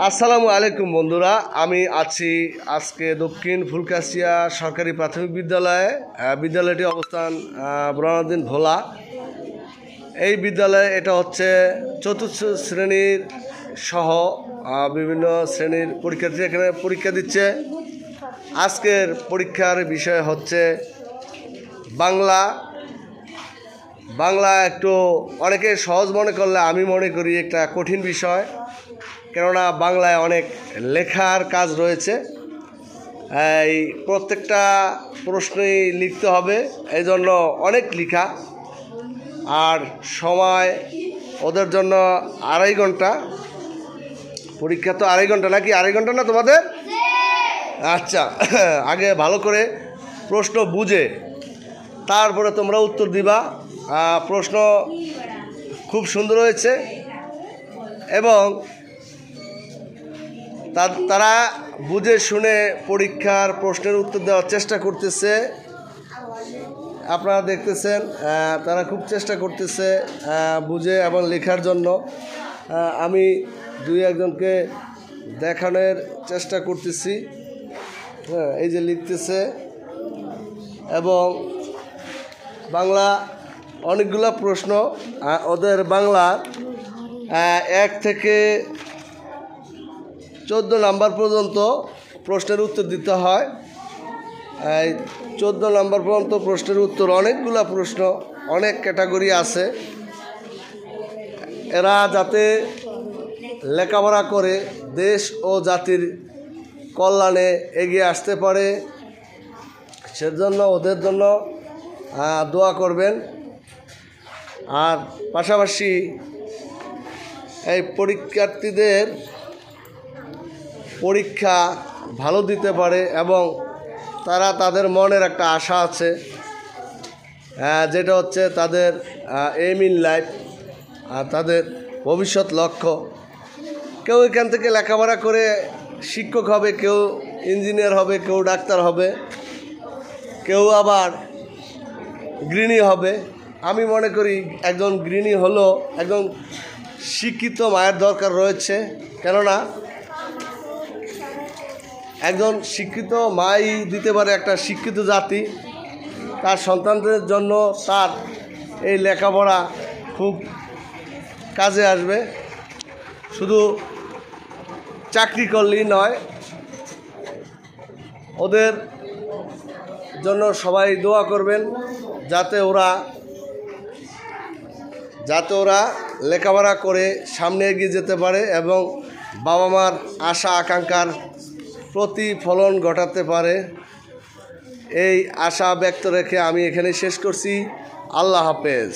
আসসালামু আলাইকুম বন্ধুরা, আমি আছি আজকে দক্ষিণ ফুলকাছিয়া সরকারি প্রাথমিক বিদ্যালয়ে। বিদ্যালয়টি অবস্থান বুরহানুদ্দিন ভোলা। এই বিদ্যালয়ে এটা হচ্ছে চতুর্থ শ্রেণীর সহ বিভিন্ন শ্রেণীর পরীক্ষার্থী এখানে পরীক্ষা দিচ্ছে। আজকের পরীক্ষার বিষয় হচ্ছে বাংলা। একটু অনেকে সহজ মনে করলে আমি মনে করি একটা কঠিন বিষয়, কেননা বাংলায় অনেক লেখার কাজ রয়েছে। এই প্রত্যেকটা প্রশ্নই লিখতে হবে, এই জন্য অনেক লেখা। আর সময় ওদের জন্য 2.5 ঘন্টা। পরীক্ষা তো 2.5 ঘন্টা, নাকি 2.5 ঘন্টা না তোমাদের? আচ্ছা, আগে ভালো করে প্রশ্ন বুঝে তারপরে তোমরা উত্তর দিবা। প্রশ্ন খুব সুন্দর হয়েছে এবং তারা বুঝে শুনে পরীক্ষার প্রশ্নের উত্তর দেওয়ার চেষ্টা করতেছে। আপনারা দেখতেছেন তারা খুব চেষ্টা করতেছে বুঝে এবং লেখার জন্য। আমি 2-1 জনকে দেখানোর চেষ্টা করতেছি। এই যে লিখতেছে, এবং বাংলা অনেকগুলো প্রশ্ন। ওদের বাংলা 1 থেকে 14 নাম্বার পর্যন্ত প্রশ্নের উত্তর দিতে হয়। এই 14 নাম্বার পর্যন্ত প্রশ্নের উত্তর, অনেকগুলো প্রশ্ন, অনেক ক্যাটাগরি আছে। এরা যাতে লেখাপড়া করে দেশ ও জাতির কল্যাণে এগিয়ে আসতে পারে, সেজন্য ওদের জন্য দোয়া করবেন। আর পাশাপাশি এই পরীক্ষার্থীদের পরীক্ষা ভালো দিতে পারে এবং তাদের মনের একটা আশা আছে, যেটা হচ্ছে তাদের এইম ইন লাইফ, তাদের ভবিষ্যৎ লক্ষ্য। কেউ এখান থেকে লেখাপড়া করে শিক্ষক হবে, কেউ ইঞ্জিনিয়ার হবে, কেউ ডাক্তার হবে, কেউ আবার গৃহিণী হবে। আমি মনে করি একজন গৃহিণী হলো একজন শিক্ষিত মায়ের দরকার রয়েছে, কেননা একজন শিক্ষিত মাই দিতে পারে একটা শিক্ষিত জাতি। তার সন্তানদের জন্য তার এই লেখাপড়া খুব কাজে আসবে। শুধু চাকরি করলেই নয়, ওদের জন্য সবাই দোয়া করবেন যাতে ওরা লেখাপড়া করে সামনে এগিয়ে যেতে পারে এবং বাবা মার আশা আকাঙ্ক্ষার প্রতিফলন ঘটাতে পারে। এই আশা ব্যক্ত রেখে আমি এখানে শেষ করছি। আল্লাহ হাফেজ।